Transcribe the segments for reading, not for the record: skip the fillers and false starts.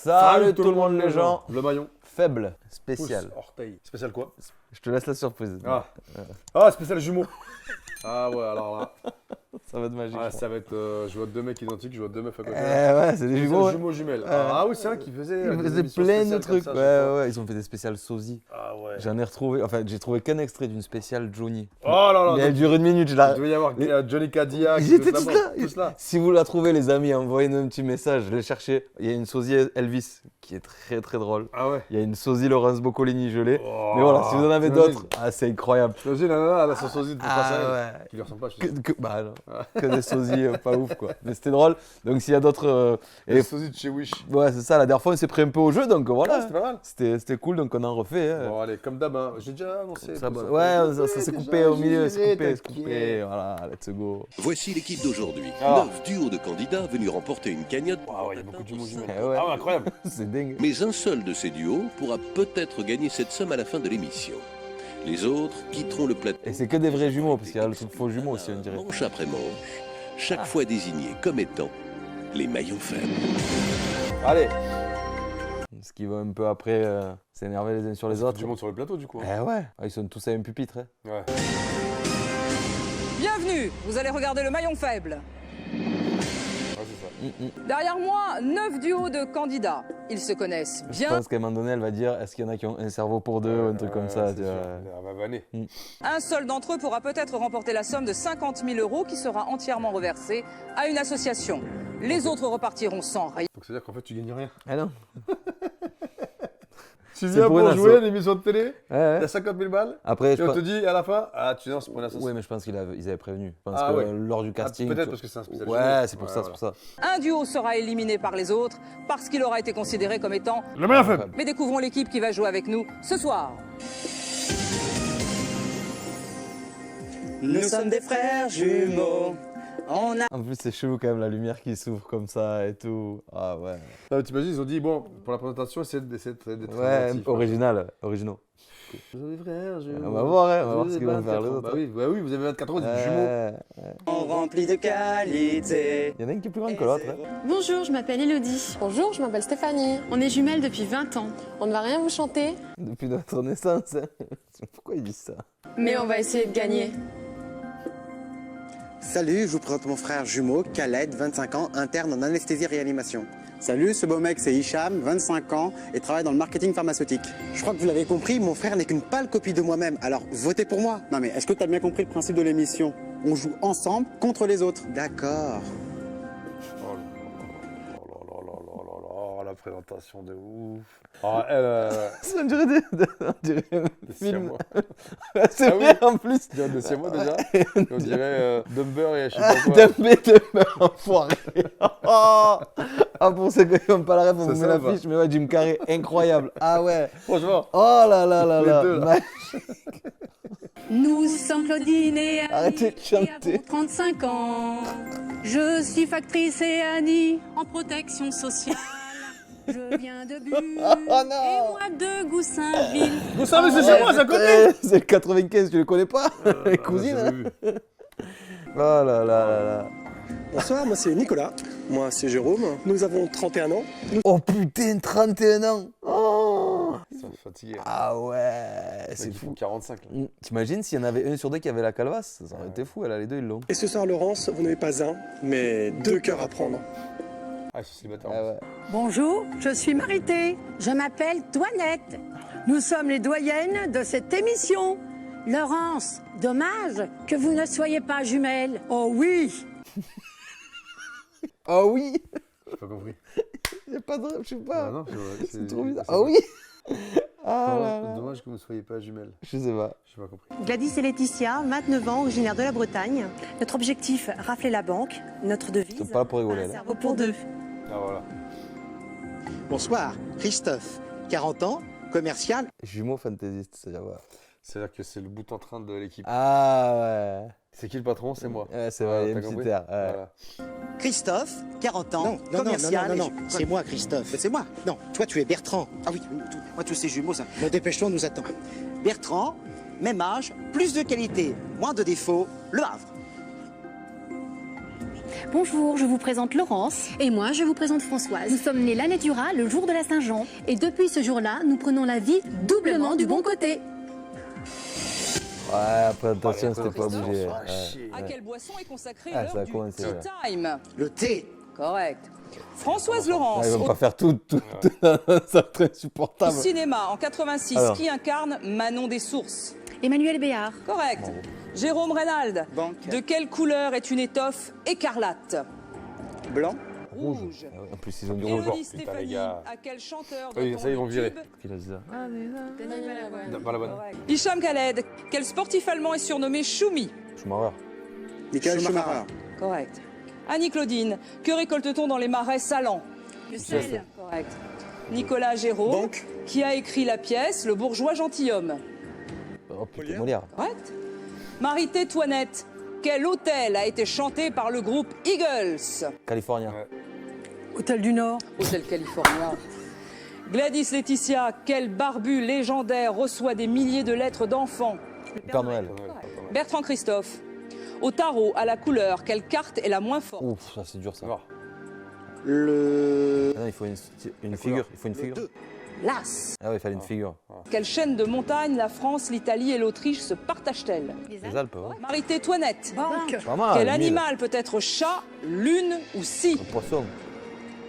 Salut tout le monde les gens. Le maillon. Faible, spécial. Pouce, orteil. Spécial quoi? Je te laisse la surprise. Ah, spécial jumeau. Ah ouais, alors là. Ça va être magique. Ah, ça va être. Je vois deux mecs identiques, je vois deux meufs à côté. Ouais, c'est des jumeaux. Jumeaux jumelles. Ah oui, c'est vrai qu'ils faisaient. Ils faisaient plein de trucs. Ouais, ils ont fait des spéciales sosie. Ah ouais. J'en ai retrouvé. Enfin, j'ai trouvé qu'un extrait d'une spéciale Johnny. Oh là là. Mais elle dure une minute. Je la... Il devait y avoir Johnny Cadillac. Ils étaient tous là. Si vous la trouvez, les amis, envoyez-nous un petit message. Je l'ai cherché. Il y a une sosie Elvis qui est très très drôle. Ah ouais. Il y a une sosie Laurence Boccolini, je l'ai. Oh, mais voilà, si vous en avez d'autres, c'est incroyable. T'imagines, elle a son sosie de face à elle. Ouais. Qui lui ressemble pas, je sais. Bah non, que des sosies pas ouf quoi. Mais c'était drôle. Donc s'il y a d'autres. Des sosies de chez Wish. Ouais, c'est ça. La dernière fois, on s'est pris un peu au jeu, donc voilà. C'était pas mal. C'était cool, donc on en refait. Hein. Bon, allez, comme d'hab, hein. J'ai déjà annoncé. Ça, ouais, ça s'est coupé au milieu, c'est coupé. Voilà, let's go. Voici l'équipe d'aujourd'hui. 9 duos de candidats venus remporter une cagnotte. Ah ouais, il y a beaucoup de jumeaux jumelles. Ouais. Ah ouais, incroyable. C'est dingue. Mais un seul de ces duos pourra peut-être gagner cette somme à la fin de l'émission. Les autres quitteront le plateau. Et c'est que des vrais jumeaux, parce qu'il y a le truc faux jumeaux aussi, on dirait. Manche après manche, chaque fois désignés comme étant les maillons faibles. Allez. Ce qui va un peu après s'énerver les uns sur les autres. Du monde sur le plateau, du coup. Eh ouais. Ils sont tous à un pupitre. Hein. Ouais. Bienvenue, vous allez regarder le maillon faible. Ouais, c'est ça. Derrière moi, 9 duos de candidats. Ils se connaissent Je bien. pense qu'à un moment donné, elle va dire est-ce qu'il y en a qui ont un cerveau pour deux ou un truc comme ça. C'est sûr. Elle va vanner. Un seul d'entre eux pourra peut-être remporter la somme de 50 000 € qui sera entièrement reversée à une association. Les autres repartiront sans rien. Donc c'est-à-dire qu'en fait, tu gagnes rien. Ah non. Tu C'est viens pour pour une jouer asso. à l'émission de télé, Ouais. t'as 50 000 balles, Après, et on te dit à la fin, ah tu viens, c'est pour une association. Oui, mais je pense qu'ils avaient prévenu. Je pense Ah que ouais. lors du casting. Peut-être parce que c'est un spécial. Ouais, c'est pour ça, c'est pour ça. Un duo sera éliminé par les autres parce qu'il aura été considéré comme étant... Le meilleur faible. Mais découvrons l'équipe qui va jouer avec nous ce soir. Nous sommes des frères jumeaux. On a... En plus, c'est chelou quand même, la lumière qui s'ouvre comme ça et tout. Ah ouais. Non, t'imagines, ils ont dit, bon, pour la présentation, essayez d'être Ouais, inventif. originaux. Vous avez des frères jumeaux. On va voir, hein, on va voir Vous ce avez qu'ils vont faire 24 les ans. autres. Bah oui, vous avez 24 ans, des jumeaux. On remplit de qualité. Il y en a une qui est plus grande que l'autre. Hein. Bonjour, je m'appelle Elodie. Bonjour, je m'appelle Stéphanie. On est jumelles depuis 20 ans. On ne va rien vous chanter. Depuis notre naissance. Hein. Pourquoi ils disent ça? Mais on va essayer de gagner. Salut, je vous présente mon frère jumeau, Khaled, 25 ans, interne en anesthésie-réanimation. Salut, ce beau mec, c'est Hicham, 25 ans, et travaille dans le marketing pharmaceutique. Je crois que vous l'avez compris, mon frère n'est qu'une pâle copie de moi-même, alors votez pour moi. Non mais, est-ce que tu as bien compris le principe de l'émission? On joue ensemble contre les autres. D'accord. Oh, la présentation de ouf. Ah, elle. On dirait Des film. siamois. C'est Ah vrai oui. en plus. On dirait des siamois déjà. On dirait Dumber et je sais pas quoi. Dumbé de enfoiré. Ah, pour ceux qui n'ont pas la rêve, on C'est vous ça, met ou pas l'affiche, mais ouais, Jim Carrey, incroyable. Ah ouais. Franchement. Oh là là là Les là. deux, là. Nous sommes Claudine et Annie. Arrêtez de chanter. Et avons 35 ans. Je suis factrice et Annie en protection sociale. Je viens de Bulle Oh non. et moi de Goussainville. Vous savez, c'est chez moi, c'est à côté. C'est le 95, tu le connais pas? Les cousines. j'ai Hein. vu. Oh là là là là. Bonsoir, moi c'est Nicolas. Moi c'est Jérôme. Nous avons 31 ans. Oh putain, 31 ans. Oh. Ils sont fatigués. Ah ouais, C'est c'est fou. fou. 45 là. T'imagines s'il y en avait un sur deux qui avait la calvasse? Ça aurait été fou, elle a les deux, ils l'ont. Et ce soir, Laurence, vous n'avez pas un, mais deux cœurs à prendre. Ah, ils sont célibataires. Ah ouais. Bonjour, je suis Marité. Je m'appelle Toinette. Nous sommes les doyennes de cette émission. Laurence, dommage que vous ne soyez pas jumelles. Oh oui. Oh oui. J'ai pas compris. Y'a pas de... Je sais pas. Ah non, C'est trop bizarre. Ah oui. Ah là là. Dommage que vous ne soyez pas jumelles. Je sais pas. J'ai pas compris. Gladys et Laetitia, 29 ans, originaires de la Bretagne. Notre objectif, rafler la banque. Notre devise, Ils sont pas là pour rigoler, un là. cerveau pour deux. Ah voilà. Bonsoir, Christophe, 40 ans, commercial. Jumeaux fantaisistes, c'est-à-dire ouais. C'est-à-dire que c'est le bout en train de l'équipe. Ah ouais. C'est qui le patron? C'est moi. Ouais, c'est vrai, il y a T'as une compris petite air. Ouais. Voilà. Christophe, 40 ans, commercial. Non, c'est moi, Christophe. Mais c'est moi. Non, toi tu es Bertrand. Ah oui, moi tous ces jumeaux, ça. Bon, dépêche-toi, on nous attend. Bertrand, même âge, plus de qualité, moins de défauts, Le Havre. Bonjour, je vous présente Laurence. Et moi, je vous présente Françoise. Nous sommes nés l'année du rat, le jour de la Saint-Jean. Et depuis ce jour-là, nous prenons la vie doublement du bon côté. Ouais, la présentation, c'était pas obligé. À quelle boisson est consacrée Ah, ça a l'heure du commencé, tea ouais. time? Le thé. Correct. Françoise Laurence, Ils vont au pas faire tout. Ça va être insupportable. cinéma en 86, Alors. qui incarne Manon des Sources? Emmanuel Béard. Correct. Jérôme Reynald, Banque. de quelle couleur est une étoffe écarlate? Blanc. Rouge. Ah ouais, en plus, ils ont du rouge. Élodie putain, les Stéphanie, gars. à quel chanteur Oui, doit-on ça, ils vont le virer. tube? Qui a dit ça? Pas la bonne. Hicham Khaled, quel sportif allemand est surnommé Choumi? Schumacher. Michael Schumacher. Correct. Annie Claudine, que récolte-t-on dans les marais salants? Le sel. Correct. Nicolas Géraud, Banque. qui a écrit la pièce Le bourgeois gentilhomme? Oh putain, Molière. Correct. Marie-Thé Toinette, quel hôtel a été chanté par le groupe Eagles? Californien. Ouais. Hôtel du Nord. Hôtel California. Gladys Laetitia, quel barbu légendaire reçoit des milliers de lettres d'enfants? Père Noël. Bertrand Christophe, au tarot, à la couleur, quelle carte est la moins forte? Ouf, ça c'est dur ça. Noir. Le... Ah non, il faut une figure. Il faut une Le figure. 2. L'As. Ah ouais, il fallait une figure. Quelle chaîne de montagnes la France, l'Italie et l'Autriche se partagent-elles? Les Alpes, ouais. Marie-Thé Toinette, Banque. Pas mal. quel 1000. animal peut être chat, lune ou scie? Un poisson.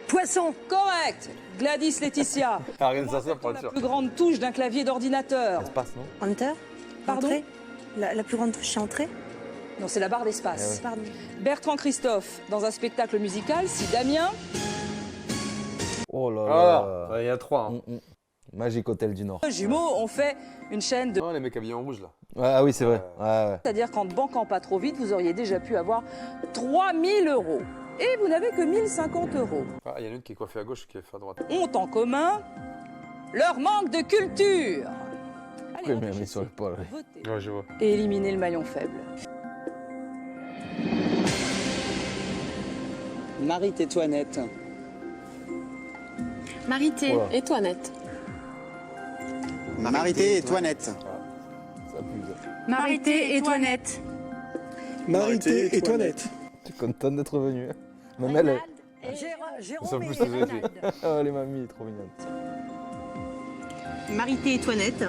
Poisson. Correct. Gladys Laetitia, Ah, rien de ça, pour la être sûr. plus grande touche d'un clavier d'ordinateur? Espace, non? Enter. Pardon? Entrée. La plus grande touche, c'est entrée. Non, c'est la barre d'espace. Ah ouais. Pardon. Bertrand Christophe, dans un spectacle musical, si Damien, Oh là Ah, là. il y a 3. Magic Hotel du Nord. jumeaux ont fait une chaîne de... Non, les mecs habillés en rouge là. Ah oui, c'est vrai. Ouais, ouais. C'est-à-dire qu'en ne banquant pas trop vite, vous auriez déjà pu avoir 3000 euros. Et vous n'avez que 1050 euros. Ah, il y en a une qui est coiffée à gauche qui est coiffée à droite. Ont en commun leur manque de culture. Allez, Oui, mais réfléchissez, sur l'épaule, oui. votez Ouais, je vois. et éliminez le maillon faible. Marie-Thé Toinette. Marie-Thé. Voilà. Et toi, Nette? Marie-Thé et Toinette. Ça abuse. Marie-Thé et Toinette. Marie-Thé et Toinette. Je suis content d'être venu. Même elle. Jérôme Ça, en et plus, ça doit être lui. Reynald. Oh, les mamies, trop mignonnes. Marie-Thé et Toinette.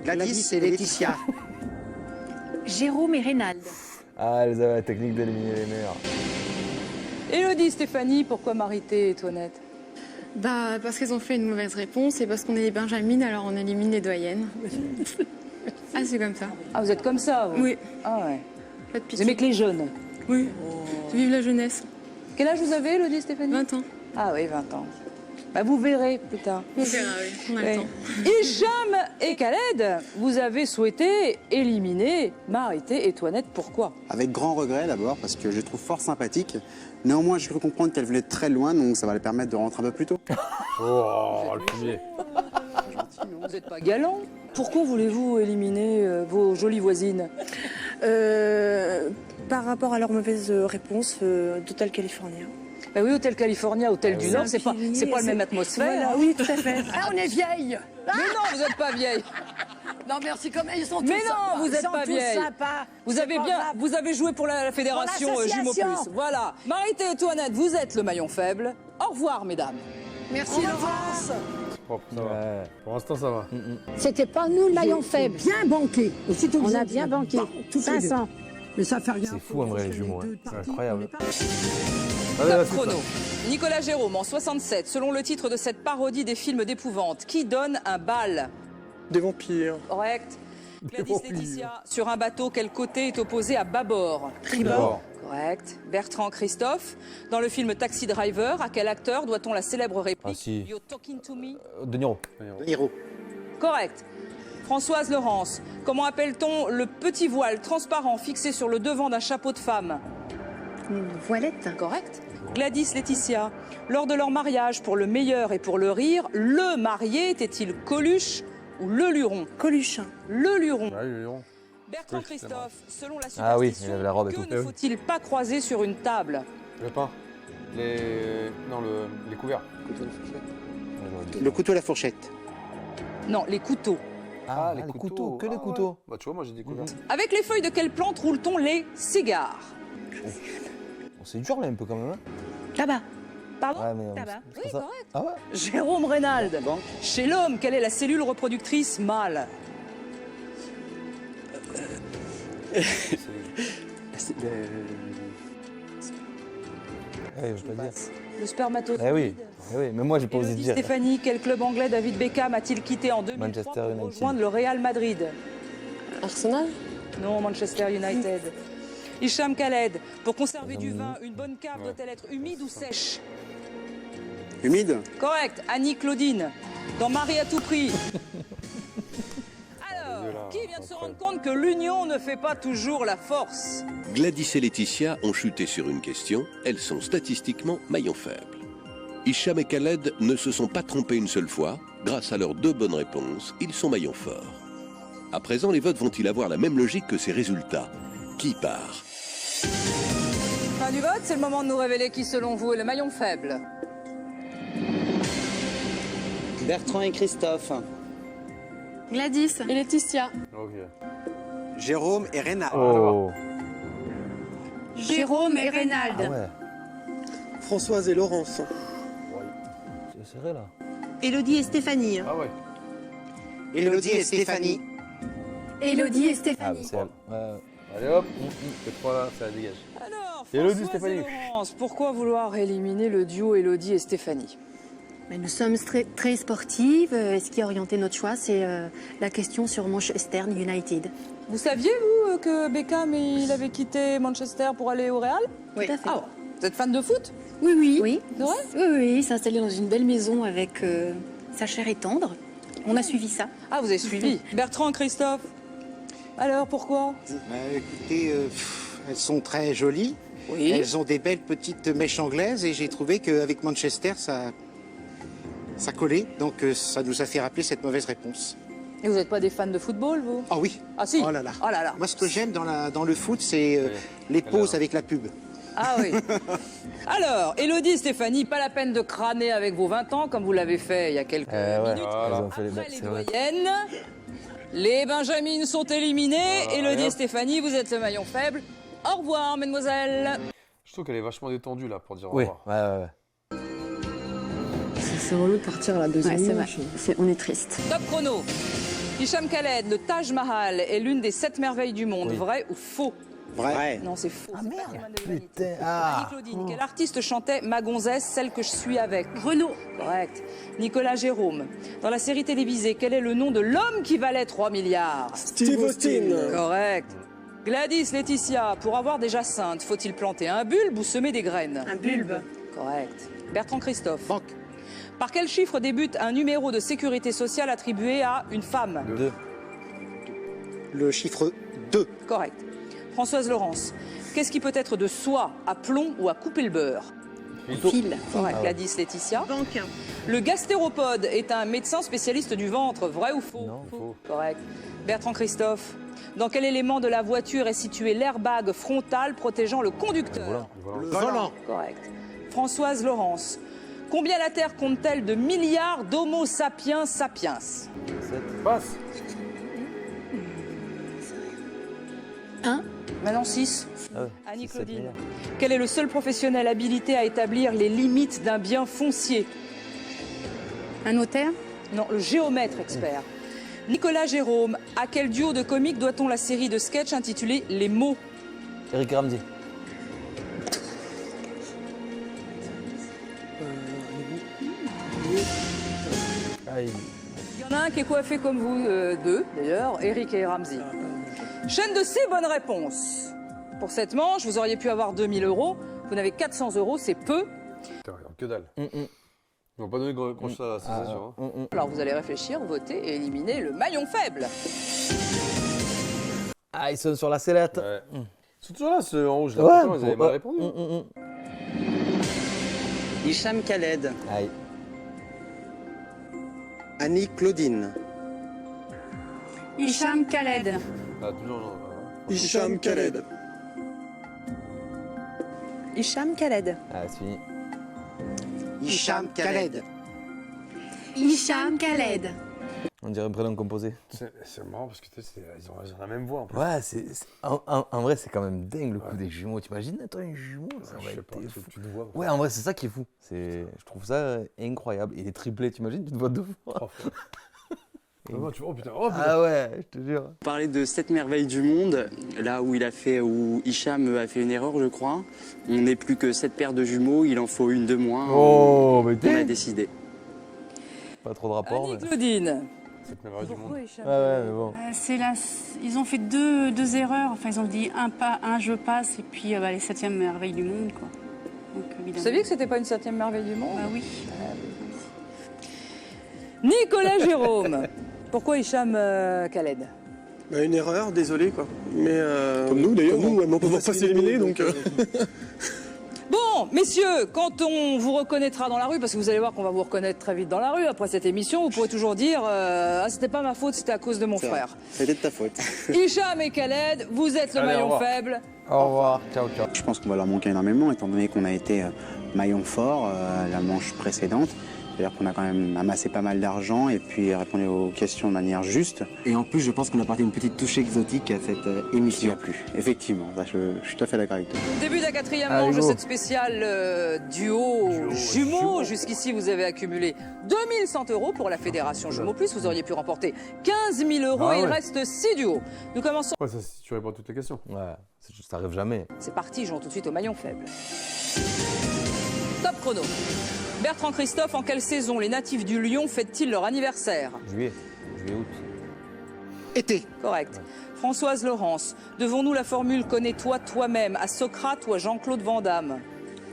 Gladys et Laetitia. Jérôme et Reynald. Ah, elles avaient la technique d'éliminer les meilleurs. Élodie Stéphanie, pourquoi Marie-Thé et Toinette? Bah, parce qu'elles ont fait une mauvaise réponse et parce qu'on est des benjamines, alors on élimine les doyennes. Ah, c'est comme ça. Ah, vous êtes comme ça, vous? Oui, Ah ouais. pas de Vous pitié. aimez que les jeunes? Oui. Vive la jeunesse. Quel âge vous avez, Élodie Stéphanie? 20 ans. Ah oui, 20 ans. Bah, vous verrez plus tard. On verra, oui. On a le Oui. temps. Hicham et Khaled, vous avez souhaité éliminer Marie-Thé et Toinette. Pourquoi? Avec grand regret d'abord, parce que je les trouve fort sympathiques. Néanmoins, j'ai cru comprendre qu'elles venaient de très loin, donc ça va les permettre de rentrer un peu plus tôt. Oh, le fumier. Vous n'êtes pas galant. Pourquoi voulez-vous éliminer vos jolies voisines? Par rapport à leur mauvaise réponse d'Hôtel California. Bah oui, Hôtel California, Hôtel du Nord, c'est pas la même atmosphère. Voilà, oui, tout à fait. Ah, on est vieilles. Mais non, vous n'êtes pas vieille. Non, merci, comme ils sont tous Mais non, sympas. vous Ils êtes sont pas tous vieille. sympas. Vous C'est avez pas bien, grave. vous avez joué pour la fédération Pour Jumeaux l'association. Plus. Voilà. Marie-Thé et Toinette, vous êtes le maillon faible. Au revoir, mesdames. Merci, Laurence. Propre, ça va. Ouais. Pour l'instant, ça va. C'était pas nous le maillon faible. Bien banqué. On a bien banqué. 500. Mais ça fait rien. C'est fou, en vrai, les jumeaux. Hein. C'est incroyable. Top chrono. Nicolas Jérôme en 67, selon le titre de cette parodie des films d'épouvante, qui donne un bal? Des vampires. Correct. Gladys Laetitia, sur un bateau, quel côté est opposé à bâbord? D'abord. Correct. Bertrand Christophe, dans le film Taxi Driver, à quel acteur doit-on la célèbre réplique Ah, si. You're talking to me? De Niro. De Niro. Correct. Françoise Laurence, comment appelle-t-on le petit voile transparent fixé sur le devant d'un chapeau de femme? Une voilette. Correct. Gladys Laetitia, lors de leur mariage, pour le meilleur et pour le rire, le marié était-il Coluche ou le luron? Coluche. Le luron. Ah oui, le lion. Bertrand Oui, c'est Christophe, selon la superstition, Ah oui, il avait la robe et que tout. ne faut-il pas croiser sur une table? Le pain. Les couverts. Le couteau à la fourchette. Non, les couteaux. Ah, les couteaux. Que les Ah, couteaux. ouais. Bah, tu vois, moi j'ai dit couverts. Avec les feuilles de quelle plante roule-t-on les cigares? C'est dur là un peu quand même. Hein. Là-bas. Pardon? Ouais, mais Oui, c'est ça. correct. Ah ouais. Jérôme Reynald. Bon. Chez l'homme, quelle est la cellule reproductrice mâle? Ouais, je peux pas dire. Le spermatozoïde. Eh oui, mais moi j'ai pas osé Élodie dire. Stéphanie, quel club anglais David Beckham a-t-il quitté en 2003 Manchester pour United. rejoindre le Real Madrid? Arsenal? Non, Manchester United. Hicham Khaled, pour conserver du vin, une bonne cave doit-elle être humide ou sèche? Humide? Correct. Annie Claudine, dans Marie à tout prix. Alors, qui vient de se rendre compte que l'union ne fait pas toujours la force? Gladys et Laetitia ont chuté sur une question. Elles sont statistiquement maillons faibles. Hicham et Khaled ne se sont pas trompés une seule fois. Grâce à leurs 2 bonnes réponses, ils sont maillons forts. À présent, les votes vont-ils avoir la même logique que ces résultats? Qui part? Fin du vote, c'est le moment de nous révéler qui, selon vous, est le maillon faible. Bertrand et Christophe. Gladys et Laetitia. Ok. Jérôme et Rénal. Oh. Jérôme et Reynald. Ah ouais. Françoise et Laurence. C'est serré là. Élodie et Stéphanie. Ah ouais. Élodie et Stéphanie. Élodie et Ah Stéphanie. c'est elle. Ouais. Allez hop, ces 3 là, ça dégage. Alors, Élodie, Françoise Stéphanie. et Laurence, pourquoi vouloir éliminer le duo Élodie et Stéphanie? Mais nous sommes très sportives. Ce qui a orienté notre choix, c'est la question sur Manchester United. Vous saviez, vous, que Beckham, il avait quitté Manchester pour aller au Real? Oui. Tout à fait. Ah, vous êtes fan de foot? Oui, oui. Oui. C'est vrai? Oui, il s'est installé dans une belle maison avec sa chair et tendre. On a suivi ça. Ah, vous avez suivi. Bertrand, Christophe. Alors, pourquoi? Écoutez, elles sont très jolies. Oui. Elles ont des belles petites mèches anglaises et j'ai trouvé qu'avec Manchester, ça collait. Donc ça nous a fait rappeler cette mauvaise réponse. Et vous n'êtes pas des fans de football, vous? Ah oui. Ah si. Oh là là. Oh là là. Moi, ce que j'aime dans le foot, c'est les pauses avec la pub. Ah oui. Alors, Élodie et Stéphanie, pas la peine de crâner avec vos 20 ans, comme vous l'avez fait il y a quelques minutes. Ils ont fait les Après bêtes, les c'est vrai. doyennes, les Benjamines sont éliminés. Voilà, Élodie et et hop. Stéphanie, vous êtes le maillon faible. Au revoir, mesdemoiselles. Je trouve qu'elle est vachement détendue là pour dire au Oui, revoir. ouais. C'est relou de partir à la deuxième Ouais, c'est vrai. manche. On est triste. Top chrono. Hicham Khaled, le Taj Mahal est l'une des 7 merveilles du monde. Oui. Vrai ou faux? Vrai. Non, c'est faux. C'est patrimoine de l'humanité. Putain, ah. Annie Claudine, quel artiste chantait Ma gonzesse, celle que je suis avec? Renaud. Correct. Nicolas Jérôme. Dans la série télévisée, quel est le nom de l'homme qui valait 3 milliards? Steve Austin. Correct. Gladys, Laetitia, pour avoir des jacinthes, faut-il planter un bulbe ou semer des graines? Un bulbe. Correct. Bertrand Christophe. Banque. Par quel chiffre débute un numéro de sécurité sociale attribué à une femme? 2. Le chiffre 2. Correct. Françoise Laurence. Qu'est-ce qui peut être de soie, à plomb ou à couper le beurre? Fil. Correct. Gladys, Laetitia. Banque. Le gastéropode est un médecin spécialiste du ventre, vrai ou faux? Non. Faux. Correct. Bertrand Christophe. Dans quel élément de la voiture est situé l'airbag frontal protégeant le conducteur? Le volant. Correct. Françoise Laurence. Combien la Terre compte-t-elle de milliards d'Homo sapiens sapiens? Passe. Maintenant 6. Ah ouais, Annie 6, 7 Claudine. milliards. Quel est le seul professionnel habilité à établir les limites d'un bien foncier? Un notaire? Non, le géomètre expert. Nicolas Jérôme. À quel duo de comiques doit-on la série de sketchs intitulée Les mots? Eric Ramsey. Ah, il- Il y en a un qui est coiffé comme vous, deux d'ailleurs, Eric et Ramsey. Chaîne de 6 bonnes réponses. Pour cette manche, vous auriez pu avoir 2000 €. Vous n'avez 400 €, c'est peu. Putain, regarde, que dalle. Ils vont pas donner grand-chose à la sensation. hein. Alors vous allez réfléchir, voter et éliminer le maillon faible. Ah, ils sont sur la sellette. Ouais. Ils sont toujours là, ceux en rouge. Là. Ouais, Pourtant, ils avaient mal répondu. Hicham Khaled. Aïe. Annie Claudine. Hicham Khaled. Ah, toujours non. Hicham Khaled. Hicham Khaled. Ah, c'est fini. Hicham Khaled. Hicham Khaled. On dirait un prénom composé. C'est marrant parce que ils ont la même voix. En plus. Ouais, en vrai, c'est quand même dingue le coup des jumeaux. T'imagines, toi, un jumeau, ça va Je sais être pas, fou. tu te vois. Ouais, en vrai, c'est ça qui est fou. Je trouve ça incroyable. Et les triplés, t'imagines, tu te vois 2 fois. Oh putain. Ah ouais, je te jure. Parler de 7 merveilles du monde, là où Hicham a fait une erreur, je crois. On n'est plus que 7 paires de jumeaux, il en faut une de moins. Oh, mais on a décidé. Pas trop de rapport. Annie Claudine. 7 merveilles du monde. Ouais, mais bon. Ils ont fait deux erreurs. Enfin, ils ont dit un je passe et puis les 7e merveilles du monde, quoi. Donc, Vous saviez que c'était pas une 7e merveille du monde? Bah oui. Nicolas Jérôme. Pourquoi Hicham Khaled? Une erreur, désolé quoi. Mais comme nous d'ailleurs, mais on peut pas s'éliminer donc. Bon, messieurs, quand on vous reconnaîtra dans la rue, parce que vous allez voir qu'on va vous reconnaître très vite dans la rue après cette émission, vous pourrez toujours dire c'était pas ma faute, c'était à cause de mon frère. C'était de ta faute. Hicham et Khaled, vous êtes le maillon faible. Au revoir, ciao. Je pense qu'on va leur manquer énormément étant donné qu'on a été maillon fort la manche précédente. C'est-à-dire qu'on a quand même amassé pas mal d'argent et puis répondu aux questions de manière juste. Et en plus, je pense qu'on a apporté une petite touche exotique à cette émission. Plus, effectivement. Je suis tout à fait d'accord avec toi. Début de la 4e manche de cette spéciale duo jumeaux. Jusqu'ici, vous avez accumulé 2100 € pour la Fédération Jumeaux Plus. Vous auriez pu remporter 15 000 €. Il reste 6 duos. Nous commençons. Ouais, ça, si tu réponds à toutes les questions. Ouais, ça arrive jamais. C'est parti, jouons tout de suite au maillon faible. Top chrono. Bertrand Christophe, en quelle saison les natifs du Lyon fêtent-ils leur anniversaire? Juillet, août. Été. Correct. Françoise Laurence, devons-nous la formule « connais-toi toi-même » à Socrate ou à Jean-Claude Van Damme?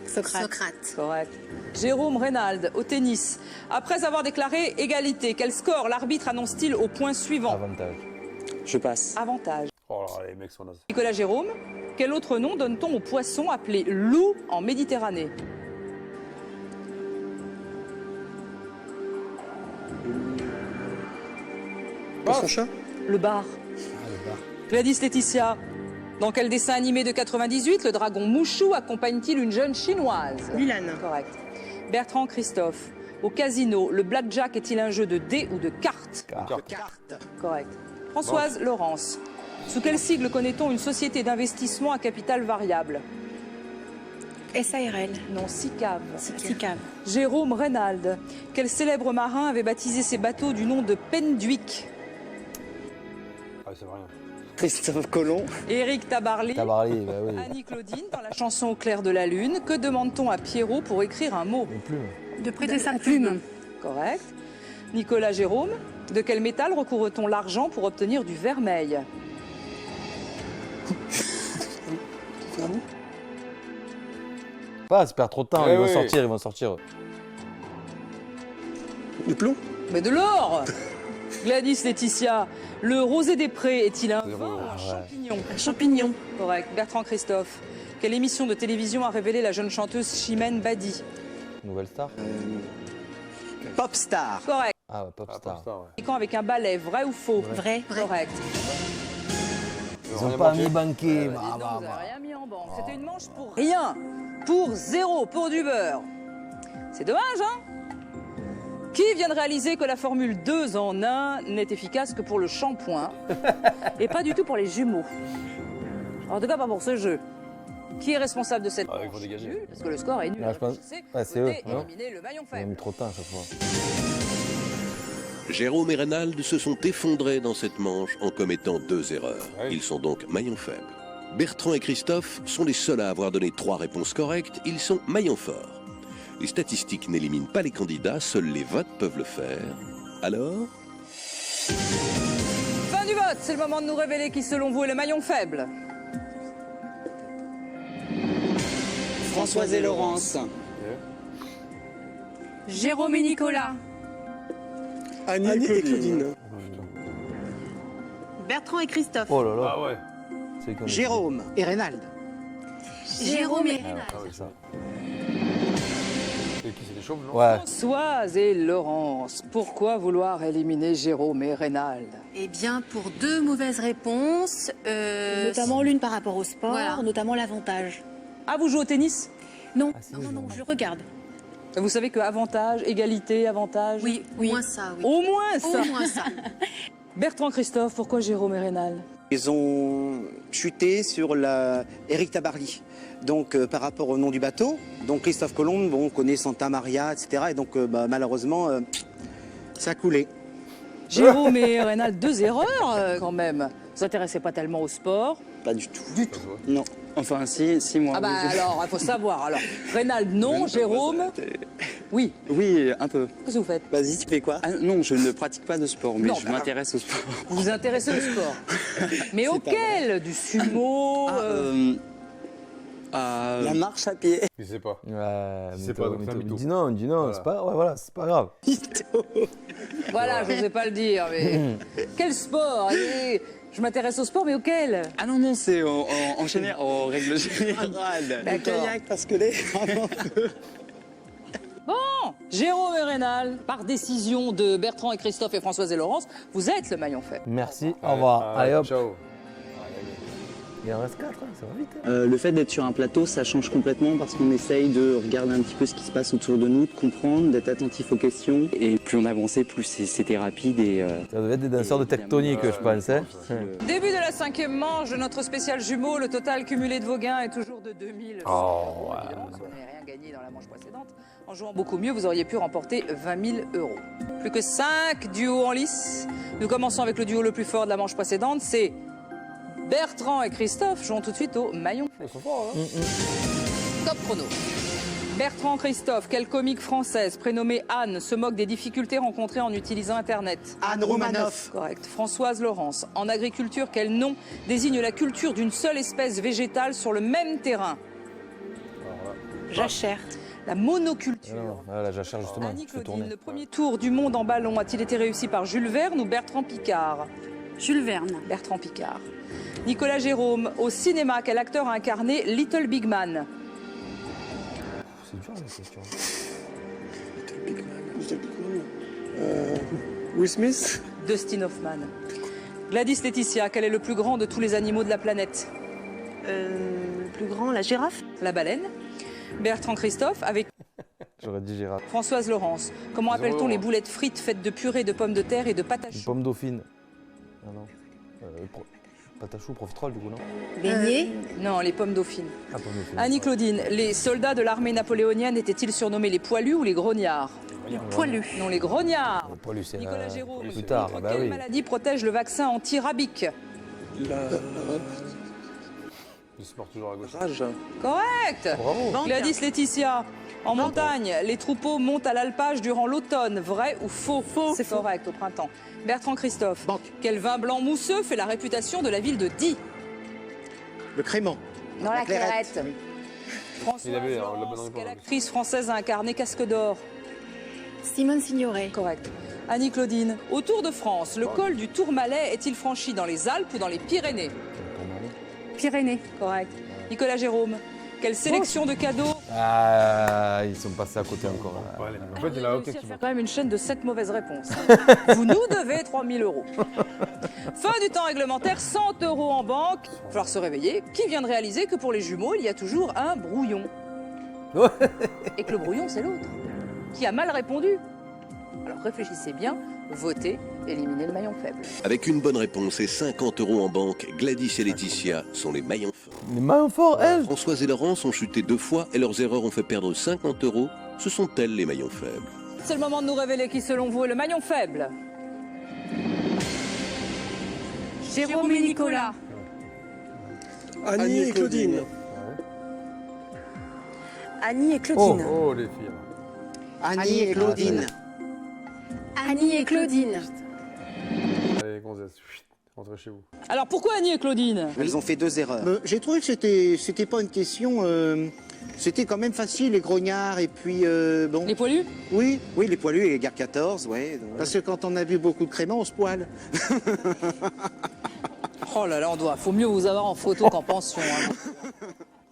Socrate. Correct. Jérôme Reynald, au tennis. Après avoir déclaré égalité, quel score l'arbitre annonce-t-il au point suivant? Avantage. Je passe. Avantage. Oh là, les mecs sont nazes. Nicolas Jérôme, quel autre nom donne-t-on au poisson appelé loup en Méditerranée? Poisson-chat. Le bar. Gladys Laetitia, dans quel dessin animé de 98 le dragon Mouchou accompagne-t-il une jeune chinoise? Mulan. Correct. Bertrand Christophe, au casino, le blackjack est-il un jeu de dés ou de cartes? Carte. Correct. Françoise Laurence, sous quel sigle connaît-on une société d'investissement à capital variable? SARL. Non, SICAV. SICAV. Jérôme Reynald, quel célèbre marin avait baptisé ses bateaux du nom de Penduic? Ah, c'est rien. Christophe Colomb. Éric Tabarly. Bah oui. Annie Claudine, dans la chanson Au clair de la lune, que demande-t-on à Pierrot pour écrire un mot? Une plume. De prêter sa plume. Correct. Nicolas Jérôme, de quel métal recouvre-t-on l'argent pour obtenir du vermeil? Pas, c'est perdre trop de temps, ils vont sortir. Du plomb. Mais de l'or. Gladys Laetitia, le rosé des prés est-il un vin ou un champignon? Un champignon. Correct. Bertrand Christophe, quelle émission de télévision a révélé la jeune chanteuse Chimène Badi? Nouvelle star. Popstar. Correct. Ah ouais, Popstar. Et quand avec un balai, vrai ou faux? Vrai. Correct. Ils ont pas mis banquet. Non, vous n'avez rien mis en banque. C'était une manche pour rien. Pour zéro, pour du beurre. C'est dommage, hein? Qui vient de réaliser que la formule 2 en 1 n'est efficace que pour le shampoing et pas du tout pour les jumeaux? En tout cas, pas pour ce jeu. Qui est responsable de cette Ah, il faut manche? dégager. Nul, parce que le score est nul. Ah, je pense- c'est eux, non? Éliminer le maillon Ils ont mis faible. trop de temps à chaque fois. Jérôme et Reynald se sont effondrés dans cette manche en commettant 2 erreurs. Oui. Ils sont donc maillons faibles. Bertrand et Christophe sont les seuls à avoir donné 3 réponses correctes. Ils sont maillons forts. Les statistiques n'éliminent pas les candidats, seuls les votes peuvent le faire. Alors, Fin du vote, c'est le moment de nous révéler qui, selon vous, est le maillon faible. Françoise et Laurence. Jérôme et Nicolas. Annie et Claudine. Bertrand et Christophe. Oh là là. Ah ouais. C'est comme- Jérôme et Reynald. Jérôme et Ah ouais, c'est ça. C'est qui, c'est des chauves, non? Ouais. Françoise et Laurence, pourquoi vouloir éliminer Jérôme et Reynald? Eh bien, pour 2 mauvaises réponses. Notamment l'une par rapport au sport, Voilà. notamment l'avantage. Ah, vous jouez au tennis? Non, Ah, si, non, je non, non, vois. je regarde. Vous savez que avantage, égalité, avantage. Oui, au moins ça, oui. Au moins ça. Au moins ça. Bertrand Christophe, pourquoi Jérôme et Rénal? Ils ont chuté sur la Éric Tabarly. Donc par rapport au nom du bateau, donc Christophe Colomb, bon, on connaît Santa Maria, etc. Et donc malheureusement, ça a coulé. Jérôme et Rénal, 2 erreurs quand même. Vous vous intéressez pas tellement au sport? Pas du tout. Du tout. Non. Enfin, si moi. Ah bah oui. alors, il faut savoir. Alors, Rénal, non. Jérôme, oui. Oui, un peu. Qu'est-ce que vous faites? Vas-y, tu fais quoi? Non, je ne pratique pas de sport, mais Non, je m'intéresse au sport. Vous vous intéressez au sport? Mais auquel? Du sumo La marche à pied. Je sais pas. Ouais, C'est pas, donc c'est un mytho. dis non, Voilà. c'est pas, ouais, voilà, c'est pas grave. Voilà, je n'osais pas le dire, mais quel sport? Et je m'intéresse au sport, mais auquel? Ah non, c'est en général, en règle générale. Le kayak, parce que les... Bon, Jérôme et Rénal, par décision de Bertrand et Christophe et Françoise et Laurence, vous êtes le maillon faible. Merci, au revoir. Allez hop. Ciao. Il en reste 4, hein, ça va vite. Hein. Le fait d'être sur un plateau, ça change complètement parce qu'on essaye de regarder un petit peu ce qui se passe autour de nous, de comprendre, d'être attentif aux questions. Et plus on avançait, plus c'était rapide. Ça devait être des danseurs de tectonique, je pense. Hein. Début de la 5e manche de notre spécial jumeau, le total cumulé de vos gains est toujours de 2000. Oh, ouais. Évidemment, si vous n'avez rien gagné dans la manche précédente, en jouant beaucoup mieux, vous auriez pu remporter 20 000 €. Plus que 5 duos en lice. Nous commençons avec le duo le plus fort de la manche précédente, c'est Bertrand et Christophe. Jouons tout de suite au maillon. Top chrono. Bertrand Christophe, quelle comique française prénommée Anne se moque des difficultés rencontrées en utilisant Internet? Anne Romanoff. Correct. Françoise Laurence, en agriculture, quel nom désigne la culture d'une seule espèce végétale sur le même terrain? Jachère. La monoculture. Non, la jachère justement, Annie je fais Claudine, tourner. le premier tour du monde en ballon a-t-il été réussi par Jules Verne ou Bertrand Piccard? Jules Verne. Bertrand Piccard. Nicolas Jérôme, au cinéma, quel acteur a incarné Little Big Man? C'est dur la question. Will Smith. Dustin Hoffman. Gladys Laetitia, quel est le plus grand de tous les animaux de la planète? Le plus grand, la girafe. La baleine. Bertrand Christophe, avec J'aurais dit girafe. Françoise Laurence. Comment appelle-t-on les boulettes frites faites de purée de pommes de terre et de pâte à Une choux? pomme dauphine. Ah non. Pâte à choux, profiterole du coup, non? Beignet. Non, les pommes dauphines. Ah, pomme dauphine. Annie Claudine, les soldats de l'armée napoléonienne étaient-ils surnommés les poilus ou les grognards? Les poilus. Non, les grognards. Le poilu, c'est Nicolas Jérôme, plus tard, contre bah quelle oui. maladie protège le vaccin anti-rabique? Je supporte toujours à gauche. Rage. Correct. Bravo. Gladys Laetitia, en montagne, les troupeaux montent à l'alpage durant l'automne. Vrai ou faux? Faux. C'est correct, au printemps. Bertrand Christophe, quel vin blanc mousseux fait la réputation de la ville de Die? Le crément. Dans la clairette. Françoise Il avait la bonne Laurence, réponse. quelle actrice française a incarné Casque d'Or? Simone Signoret. Correct. Annie Claudine, au Tour de France, le col du Tourmalet est-il franchi dans les Alpes ou dans les Pyrénées? Pyrénées. Correct. Nicolas Jérôme, quelle sélection de cadeaux? Ah, ils sont passés à côté encore. Là. Ouais, en fait, il y en a aucun qui faire va. quand même une chaîne de 7 mauvaises réponses. Vous nous devez 3 000 €. Fin du temps réglementaire, 100 € en banque. Il va falloir se réveiller. Qui vient de réaliser que pour les jumeaux, il y a toujours un brouillon? Et que le brouillon, c'est l'autre. Qui a mal répondu? Alors réfléchissez bien, votez, éliminez le maillon faible. Avec une bonne réponse et 50 € en banque, Gladys et Laetitia sont les maillons forts. Les mains forts, elles. Françoise et Laurence ont chuté 2 fois et leurs erreurs ont fait perdre 50 €. Ce sont elles les maillons faibles. C'est le moment de nous révéler qui, selon vous, est le maillon faible. Jérôme et Nicolas. Annie et Claudine. Annie et Claudine. Oh, les filles. Annie et Claudine. Annie et Claudine. Allez, gonzesse, chut, rentrez chez vous. Alors pourquoi Annie et Claudine? Elles ont fait 2 erreurs. J'ai trouvé que c'était pas une question. C'était quand même facile, les grognards et puis bon. Les poilus? Oui, les poilus et les guerres 14, ouais. Donc, parce que quand on a vu beaucoup de créments, on se poile. Oh là là, faut mieux vous avoir en photo qu'en pension. Hein.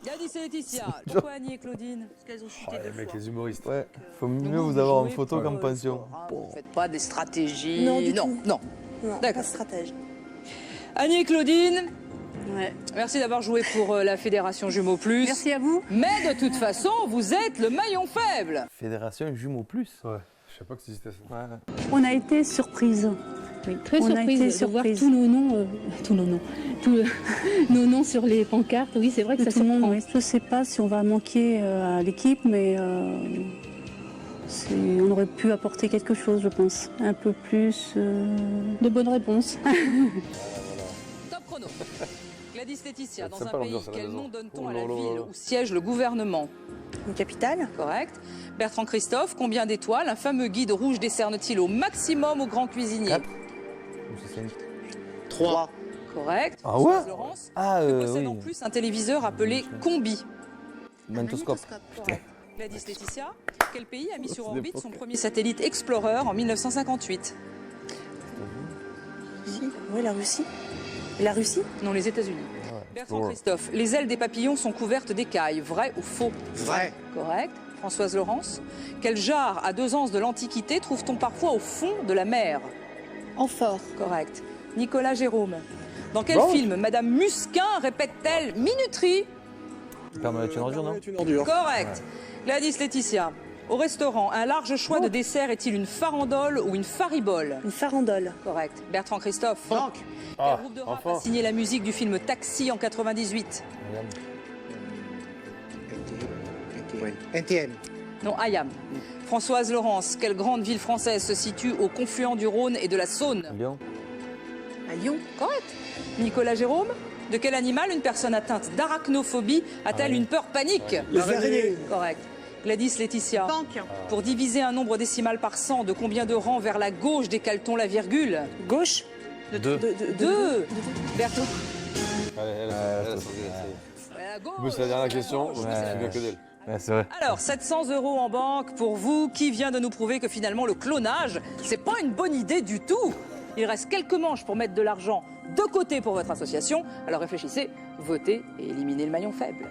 Gladys et Laetitia, pourquoi Annie et Claudine? Parce qu'elles ont chuté Les mecs, les humoristes. Ouais, faut mieux vous avoir en photo qu'en pension. Vous ne faites pas des stratégies. Non, du non, tout. non. Non, D'accord. pas stratège. Annie et Claudine, Ouais. Merci d'avoir joué pour la Fédération Jumeaux Plus. Merci à vous. Mais de toute façon, vous êtes le maillon faible. Fédération Jumeaux Plus. Ouais, je sais pas que c'était ça. Ouais. On a été surprise. Oui, très On a surprise été de voir surprise. tous nos noms, nos noms sur les pancartes. Oui, c'est vrai que ça Tout le monde, surprend. oui. Je ne sais pas si on va manquer à l'équipe, mais on aurait pu apporter quelque chose, je pense. Un peu plus De bonnes réponses. Top chrono. Gladys Laetitia, dans C'est un pas pays, l'ambiance à la quel maison. nom donne-t-on Oh à là la là ville là. où siège le gouvernement? Une capitale? Correct. Bertrand Christophe, combien d'étoiles un fameux guide rouge décerne-t-il au maximum au grand cuisinier? 4. 3. Correct. Ah ouais? Françoise Laurence, Ah, que possède oui. en plus un téléviseur appelé Combi. Magnétoscope. Correct. Gladys Laetitia, quel pays a mis sur C'est orbite l'époque. son premier satellite Explorer en 1958? Oui, la Russie. Et la Russie? Non, les États-Unis. Bertrand Christophe, les ailes des papillons sont couvertes d'écailles, vrai ou faux? Vrai. Correct. Françoise Laurence, quel jarre à 2 anses de l'Antiquité trouve-t-on parfois au fond de la mer? Amphore. Correct. Nicolas Jérôme, dans quel Bon. film Madame Musquin répète-t-elle minuterie? Père Noël est une ordure, non? C'est une ordure. Correct. Gladys Laetitia, au restaurant, un large choix de desserts est-il une farandole ou une faribole? Une farandole. Correct. Bertrand Christophe, Franck. quel groupe de rap enfin. a signé la musique du film Taxi en 98? NTM. Non, Ayam. Françoise Laurence, quelle grande ville française se situe au confluent du Rhône et de la Saône? Lyon. À Lyon. Correct. Nicolas Jérôme, de quel animal une personne atteinte d'arachnophobie a-t-elle une peur panique? Les araignées. Correct. Gladys Laetitia, pour diviser un nombre décimal par 100, de combien de rangs vers la gauche décale-t-on la virgule? Gauche. 2. 2. Berthaud. Elle À gauche. c'est la dernière question, donc Ouais. c'est bien que d'elle. Ouais, c'est vrai. Alors, 700 € en banque pour vous, qui vient de nous prouver que finalement le clonage, c'est pas une bonne idée du tout. Il reste quelques manches pour mettre de l'argent de côté pour votre association. Alors réfléchissez, votez et éliminez le maillon faible.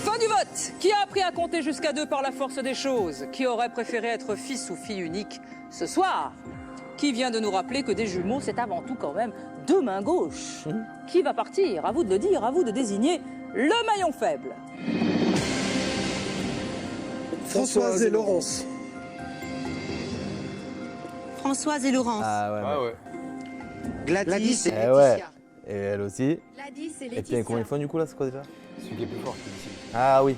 Fin du vote. Qui a appris à compter jusqu'à 2 par la force des choses? Qui aurait préféré être fils ou fille unique ce soir? Qui vient de nous rappeler que des jumeaux, c'est avant tout quand même 2 mains gauches? Qui va partir? À vous de le dire, à vous de désigner le maillon faible. Françoise et Laurence. Françoise et Laurence. Ah ouais. Ah ouais. Gladys et Eh ouais. Laetitia. Et elle aussi. Gladys et Et puis combien ils font du coup là, c'est quoi déjà? Celui qui est plus fort qui décide. Ah oui. Et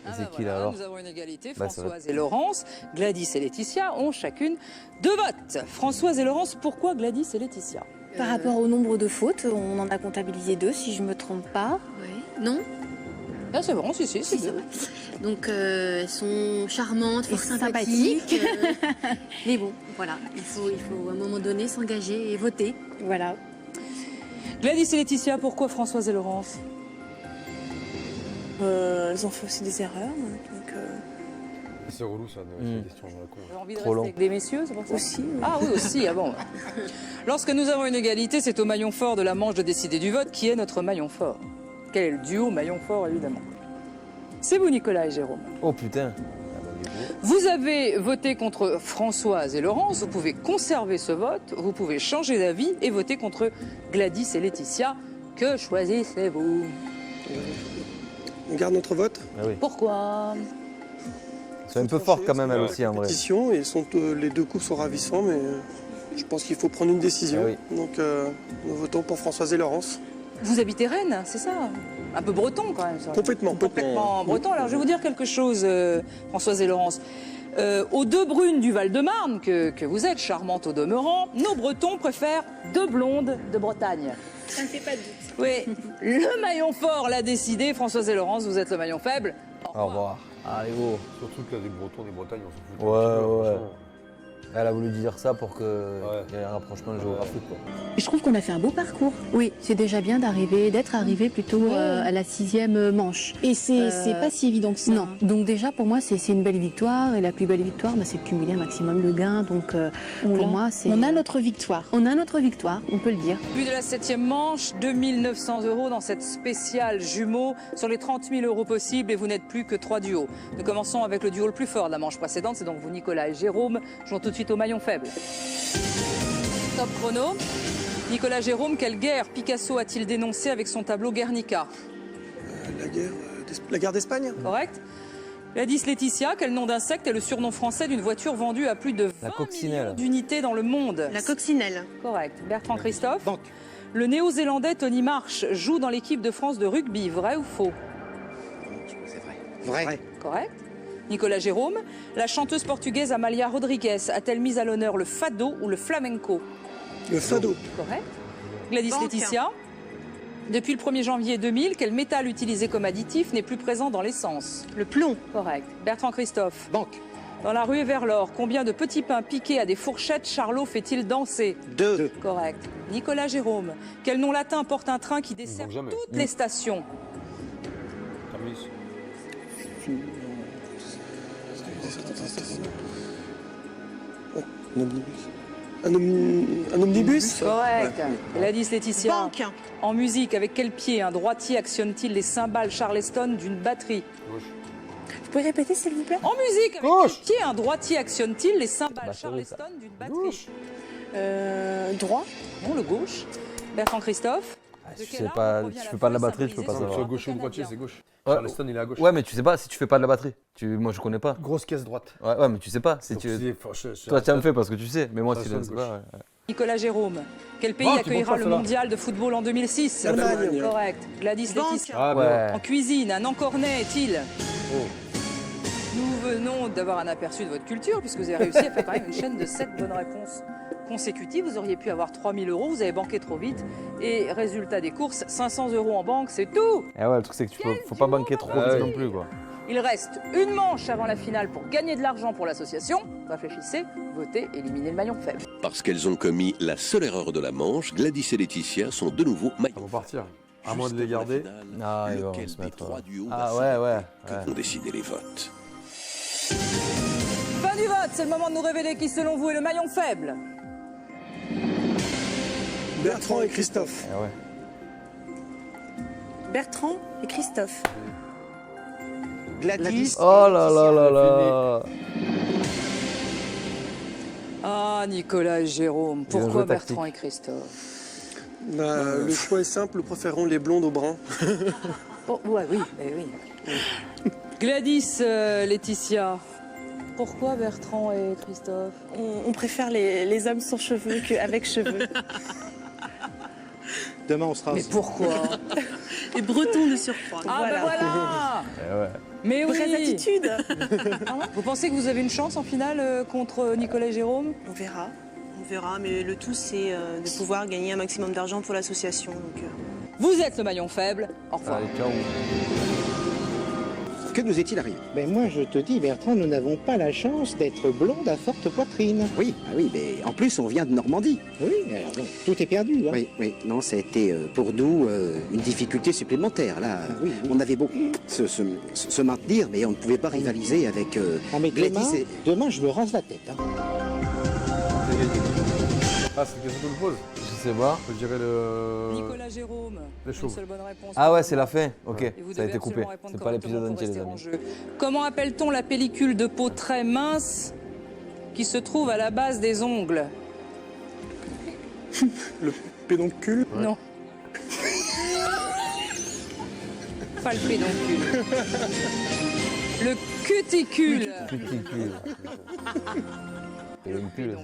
Ah c'est bah qui là voilà, alors? nous avons une égalité. Bah, ça va. Françoise et Laurence, Gladys et Laetitia ont chacune 2 votes. Françoise et Laurence, pourquoi Gladys et Laetitia? Par rapport au nombre de fautes, on en a comptabilisé 2 si je me trompe pas. Oui. Non? Ah, c'est bon, si, Si, c'est c'est bon. vrai. Donc, elles sont charmantes, fort Et sympathiques. Mais bon, voilà, il faut à un moment donné s'engager et voter. Voilà. Gladys et Laetitia, pourquoi Françoise et Laurence? Elles ont fait aussi des erreurs. Donc, C'est relou ça, ces questions dans la con. J'ai envie de Trop rester long. avec des messieurs, c'est pour ça? aussi. Ah oui, aussi, ah bon. Lorsque nous avons une égalité, c'est au maillon fort de la manche de décider du vote qui est notre maillon fort. Quel est le duo maillon fort, évidemment? C'est vous, Nicolas et Jérôme. Oh putain. Ah bah, du coup. Vous avez voté contre Françoise et Laurence, vous pouvez conserver ce vote, vous pouvez changer d'avis et voter contre Gladys et Laetitia. Que choisissez-vous? On garde notre vote. Ah oui. Pourquoi? C'est un peu fort quand même elle aussi en vrai. Pétition, et les 2 coups sont ravissants, mais je pense qu'il faut prendre une décision. Ah oui. Donc nous votons pour Françoise et Laurence. Vous habitez Rennes, c'est ça? Un peu breton quand même, ça. Complètement. Complètement breton. Alors je vais vous dire quelque chose, Françoise et Laurence. Aux 2 brunes du Val-de-Marne, que vous êtes, charmantes au demeurant, nos Bretons préfèrent 2 blondes de Bretagne. Ça ne fait pas de doute. Oui, le maillon fort l'a décidé. Françoise et Laurence, vous êtes le maillon faible. Au revoir. Allez go. Surtout que là, des Bretons, des Bretagnes, on s'en fout. Ouais, un petit peu, ouais. franchement. Elle a voulu dire ça pour qu'il y ait un rapprochement géographique quoi. Je trouve qu'on a fait un beau parcours. Oui, c'est déjà bien d'être arrivé plutôt à la 6e manche. Et c'est pas si évident que ça. Non. Donc déjà pour moi c'est une belle victoire et la plus belle victoire c'est de cumuler un maximum de gains. Donc pour moi c'est. On a notre victoire. On a notre victoire, on peut le dire. Début de la 7e manche, 2 900 € dans cette spéciale jumeaux sur les 30 000 € possibles et vous n'êtes plus que 3 duos. Nous commençons avec le duo le plus fort de la manche précédente, c'est donc vous Nicolas et Jérôme. Jouons tout de suite au maillon faible. Top chrono. Nicolas Jérôme, quelle guerre Picasso a-t-il dénoncé avec son tableau Guernica? La guerre d'Espagne. Correct. Gladys Laetitia, quel nom d'insecte est le surnom français d'une voiture vendue à plus de 20 millions d'unités dans le monde? La coccinelle. Correct. Bertrand Christophe. Le néo-zélandais Tony Marsh joue dans l'équipe de France de rugby, vrai ou faux? C'est vrai. Correct. Nicolas Jérôme, la chanteuse portugaise Amália Rodrigues a-t-elle mis à l'honneur le fado ou le flamenco? Le fado. Correct. Gladys Laetitia, depuis le 1er janvier 2000, quel métal utilisé comme additif n'est plus présent dans l'essence? Le plomb. Correct. Bertrand Christophe. Banque. Dans la rue vers l'or, combien de petits pains piqués à des fourchettes Charlot fait-il danser? 2. Correct. Nicolas Jérôme, quel nom latin porte un train qui dessert toutes les stations? Un omnibus. Correct. Gladys Laetitia. Banque. En musique, avec quel pied un droitier actionne-t-il les cymbales Charleston d'une batterie? Vous pouvez répéter s'il vous plaît? En musique, avec quel pied un droitier actionne-t-il les cymbales Charleston d'une batterie? Droit. Non, le gauche. Bertrand Christophe. Si tu fais pas de la batterie, tu peux pas Tu savoir. sois gauche ou droitier, c'est gauche. Ouais. Charleston, il est à gauche. Ouais, mais tu sais pas si tu fais pas de la batterie. Moi, je connais pas. Grosse caisse droite. Ouais, mais tu sais pas. Si Donc, tu... c'est- Toi, tu as me fait parce que tu sais. Mais moi, si je Charleston, sais pas. gauche. Ouais. Nicolas Jérôme. Quel pays Oh, tu accueillera montres le pas, celle-là. mondial de football en 2006? L'Allemagne. Correct. Gladys Banque. Laetitia. Ah, Ouais. En cuisine, un encornet est-il? Oh. Nous venons d'avoir un aperçu de votre culture, puisque vous avez réussi à faire quand même une chaîne de 7 bonnes réponses consécutives. Vous auriez pu avoir 3 000 €, vous avez banqué trop vite. Et résultat des courses, 500 € en banque, c'est tout. Et ouais, le truc, c'est que faut pas banquer trop vite non plus, quoi. Il reste une manche avant la finale pour gagner de l'argent pour l'association. Réfléchissez, votez, éliminez le maillon faible. Parce qu'elles ont commis la seule erreur de la manche, Gladys et Laetitia sont de nouveau maillons. Ça va partir. À moins de les garder. Ah, ils vont Lequel se des mettre. trois du haut Ah, bassin ouais. que vont décider les votes? Fin du vote, c'est le moment de nous révéler qui, selon vous, est le maillon faible. Bertrand et Christophe. Ah ouais. Bertrand et Christophe. Gladys. Oh là là là là. Ah, Nicolas et Jérôme, Bien pourquoi joué, tactique. Bertrand et Christophe? Le choix est simple, nous préférons les blondes aux bruns. Oh, ouais, oui, oui. Gladys, Laetitia, pourquoi Bertrand et Christophe? On préfère les hommes sans cheveux qu'avec cheveux. Demain, on sera. Mais pourquoi? Et bretons de surcroît. Ah, ben voilà. Eh ouais. Mais oui. Vraie attitude. Vous pensez que vous avez une chance en finale contre Nicolas et Jérôme? On verra. On verra, mais le tout, c'est de pouvoir gagner un maximum d'argent pour l'association. Donc, Vous êtes le maillon faible. Au revoir. Allez, ciao. Que nous est-il arrivé? Ben moi je te dis Bertrand, nous n'avons pas la chance d'être blondes à forte poitrine. Oui, mais en plus, on vient de Normandie. Oui, alors donc, tout est perdu. Hein. Oui, non, ça a été pour nous une difficulté supplémentaire. Là, on avait beau se maintenir, mais on ne pouvait pas rivaliser avec Ah mais Gladys et... demain je me rase la tête. Hein. Ah, c'est une question de pause. Je sais pas. Je dirais le. Nicolas Jérôme, Les une chauves. seule bonne réponse. Ah ouais, c'est la fin. Ok, Et vous ça a devez été coupé. absolument répondre C'est pas l'épisode correctement entier, pour les rester amis. en jeu. Comment appelle-t-on la pellicule de peau très mince qui se trouve à la base des ongles? Le pédoncule. Non. Pas le pédoncule. Le cuticule. Cuticule. Pédoncule,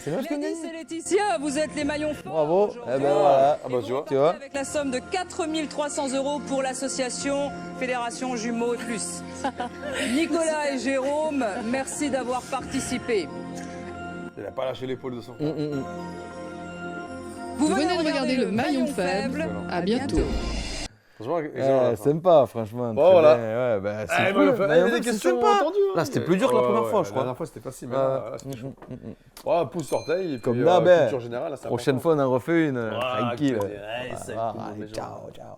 c'est moi qui ai Gladys gagné. et Laetitia, vous êtes les maillons forts. Bravo. Eh ben voilà. Ah bah tu vois. Tu vois. Avec la somme de 4 300 € pour l'association Fédération Jumeaux et Plus. Nicolas et Jérôme, merci d'avoir participé. Il n'a pas lâché l'épaule de son. Vous venez de regarder le maillon faible. À bientôt. Franchement, excellent, la fin. Sympa, franchement. Bon, voilà. Ouais, bah, Eh, c'est moi, cool. il y Mais avait en des fait, c'est questions sympa. attendues. Hein. Là, c'était plus dur que la première fois, je crois. La dernière fois, c'était facile, mais là, c'était chaud. Ouais, pouce orteil, et puis Comme d'hab, culture générale, là, c'est prochaine important. fois, on en refait une. Voilà, Tranquille. ouais, c'est cool, Allez, les gens. ciao, ciao.